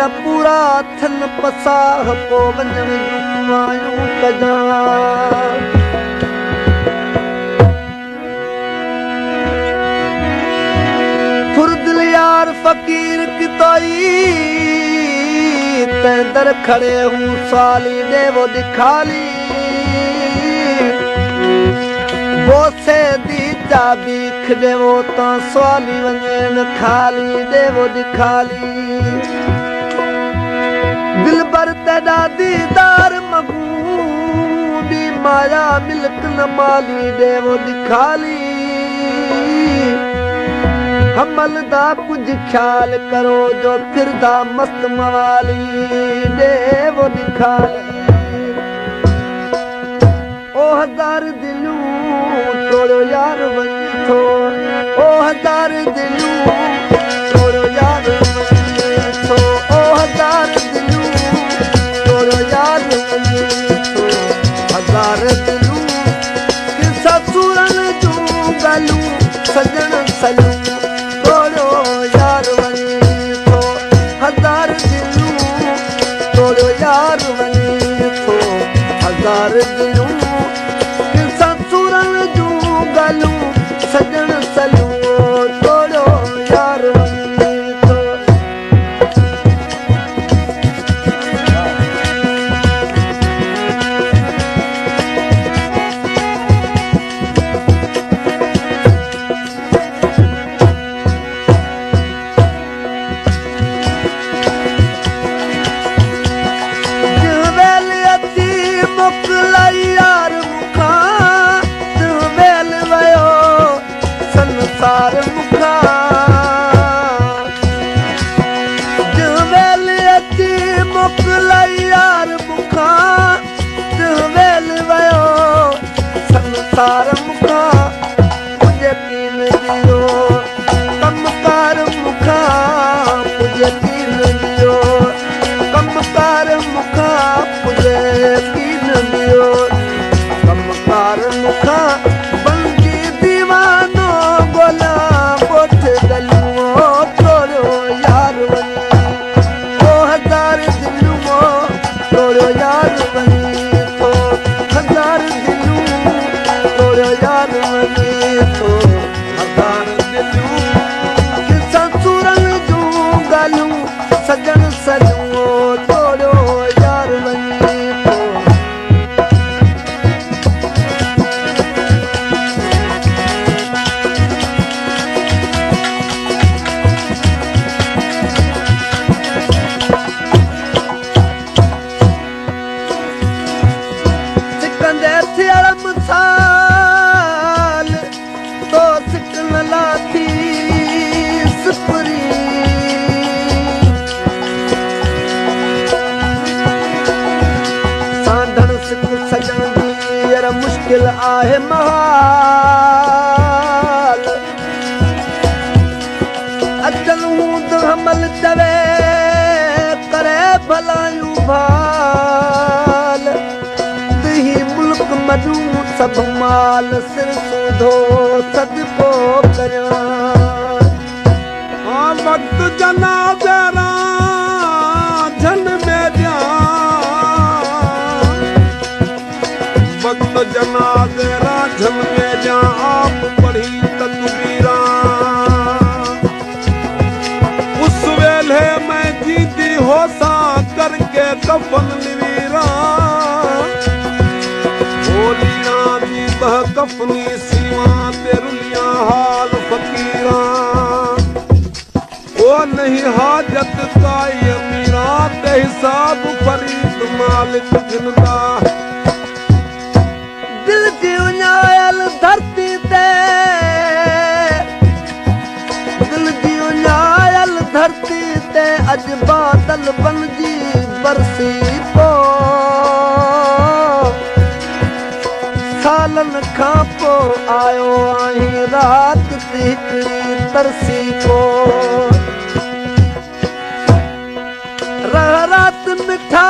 पूरा थन पसाह पो वञण जूं मायूं कजां फुरदिल यार फ़कीर किताई तैं दर खड़े हूं साली देवो दिखाली बोसे दी चाबी देवो तां सवाली वञण खाली देवो दिखाली दिल बर तेरा दीदार मगूबी माया मिल्क न माली देवो दिखाली हमल दा कुछ ख्याल करो जो फिरदा मस्त मवाली देवो दिखाली ओ हजार दिलूं तोड़ो यार वञ थो ओ हजार दिलूं तोड़ो यार वञ थो ओ हजार दिलूं तोड़ो यार वञ थो हजार दिलूं किसा सूरन जूं ॻाल्हियूं सजण सलूं तोड़ो यार वञ थो हजार दिलूं तोड़ो यार वञ थो हजार दिलूं सजण सलूं तोड़ो यार वञ थो वेल अची मोकिलाई यार संसार मुखा वेल अची मोकिलाई यार मुखा वेल वियो संसार मुखा मुझे कीन दियो कमकार मुखा मुझे कीन दियो कमकार मुखा मुझे कीन दियो कमकार मुखा सजण सलूं तोड़ो यार वञ थो सिकंदे थियल मिसाल तो सिकन लाथी सुपरी मुश्किल आहे महाल अचल हूंद हमल चवे करे भलायूं भाल दही मुल्क मजू सभु माल सिर सूधो सदको करियां वक़्तु जनाज़े रांझनि में ॾियां वक़्तु जनाज़े रांझनि में ॾियां आप पढ़ी तदबीरां उस वेले मैं जीती होसां करके कफन निवीरां बोलियां दी बह कफनी सीवां ते रुलियां हाल फ़कीरां नहीं हाजत काई अमीरा ते हिसाब फरीद मालिक जिंदा दिल की उन्यायल धरती ते दिल की उन्यायल धरती ते अज बादल बनजी बरसी पो सालन खां पो आयो आहीं रात ती हिकड़ी तरसी पो रात मिठा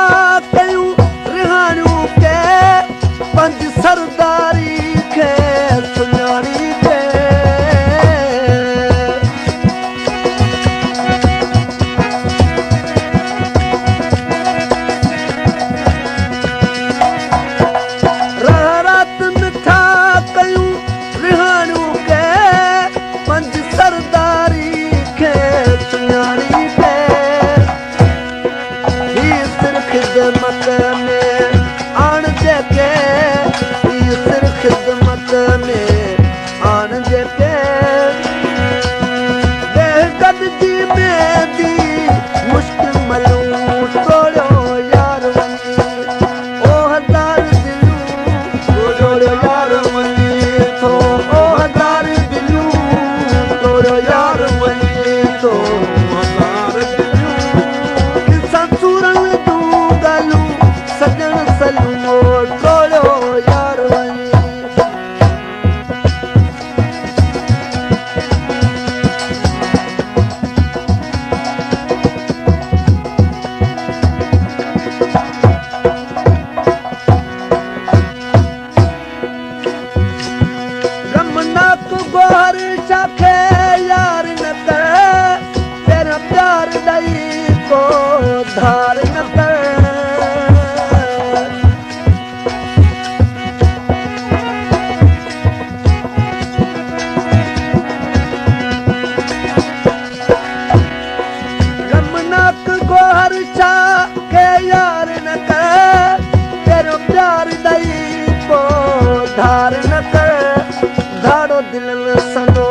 कयूं रिहाणियूं के पंज सरदारी खे सुञाणी के में आन जेके बेहद जी मेंदी मुश्किल मलूं तोड़ो यार वनी ओ हजार दिलूं तोड़ो यार वनी तो ओ हजार दिलूं तोड़ो यार वनी तो हजार दिलूं संसूरन तू गालू सजन सलूं तोड़ो यार वनी रमनाक गोहर शाखे यार न कर तेरा प्यार दई को धार न कर रमनाक गोहर शाखे यार न कर तेरा प्यार दई को धार न कर धाड़ो दिल में सनो